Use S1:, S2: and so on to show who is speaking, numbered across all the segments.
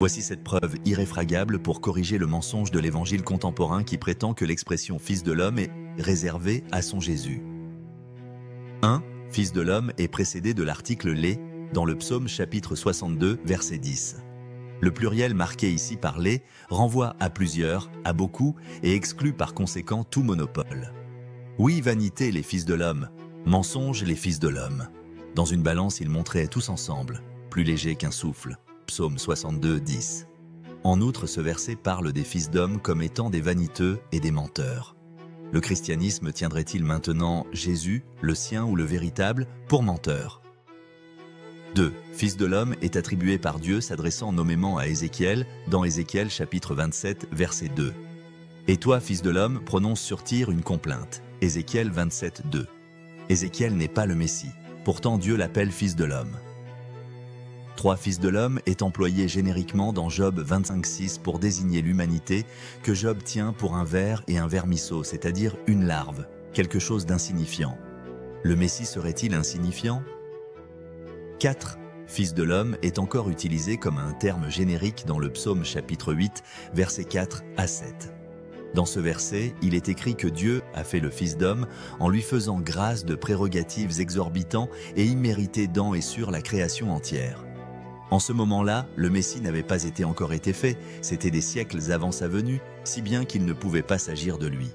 S1: Voici cette preuve irréfragable pour corriger le mensonge de l'évangile contemporain qui prétend que l'expression Fils de l'homme est réservée à son Jésus. 1. Fils de l'homme est précédé de l'article les dans le psaume chapitre 62, verset 10. Le pluriel marqué ici par les renvoie à plusieurs, à beaucoup, et exclut par conséquent tout monopole. Oui, vanité les fils de l'homme, mensonge les fils de l'homme. Dans une balance, ils montraient tous ensemble, plus légers qu'un souffle. Psaume 62, 10. En outre, ce verset parle des fils d'hommes comme étant des vaniteux et des menteurs. Le christianisme tiendrait-il maintenant Jésus, le sien ou le véritable, pour menteur? 2. Fils de l'homme est attribué par Dieu s'adressant nommément à Ézéchiel, dans Ézéchiel chapitre 27, verset 2. Et toi, fils de l'homme, prononce sur Tyr une complainte. Ézéchiel 27, 2. Ézéchiel n'est pas le Messie, pourtant Dieu l'appelle fils de l'homme. 3. Fils de l'homme est employé génériquement dans Job 25,6 pour désigner l'humanité que Job tient pour un ver et un vermisseau, c'est-à-dire une larve, quelque chose d'insignifiant. Le Messie serait-il insignifiant? 4. Fils de l'homme est encore utilisé comme un terme générique dans le psaume chapitre 8, versets 4 à 7. Dans ce verset, il est écrit que Dieu a fait le Fils d'homme en lui faisant grâce de prérogatives exorbitantes et imméritées dans et sur la création entière. En ce moment-là, le Messie n'avait pas encore été fait, c'était des siècles avant sa venue, si bien qu'il ne pouvait pas s'agir de lui.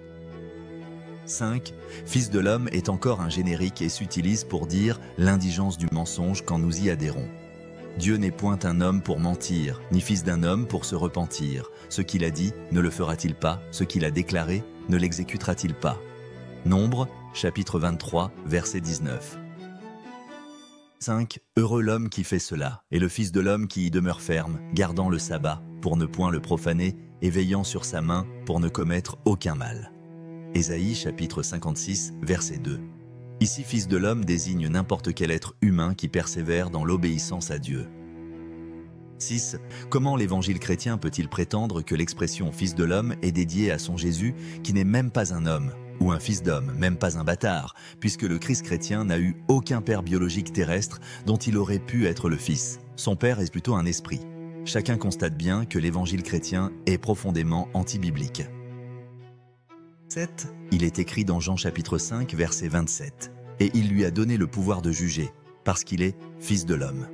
S1: 5. Fils de l'homme est encore un générique et s'utilise pour dire l'indigence du mensonge quand nous y adhérons. Dieu n'est point un homme pour mentir, ni fils d'un homme pour se repentir. Ce qu'il a dit, ne le fera-t-il pas? Ce qu'il a déclaré, ne l'exécutera-t-il pas? Nombre, chapitre 23, verset 19. 5. Heureux l'homme qui fait cela, et le Fils de l'homme qui y demeure ferme, gardant le sabbat, pour ne point le profaner, et veillant sur sa main, pour ne commettre aucun mal. Ésaïe, chapitre 56, verset 2. Ici, Fils de l'homme désigne n'importe quel être humain qui persévère dans l'obéissance à Dieu. 6. Comment l'évangile chrétien peut-il prétendre que l'expression Fils de l'homme est dédiée à son Jésus, qui n'est même pas un homme, ou un fils d'homme, même pas un bâtard, puisque le Christ chrétien n'a eu aucun père biologique terrestre dont il aurait pu être le fils. Son père est plutôt un esprit. Chacun constate bien que l'évangile chrétien est profondément anti-biblique. 7. Il est écrit dans Jean chapitre 5, verset 27. « Et il lui a donné le pouvoir de juger, parce qu'il est fils de l'homme. »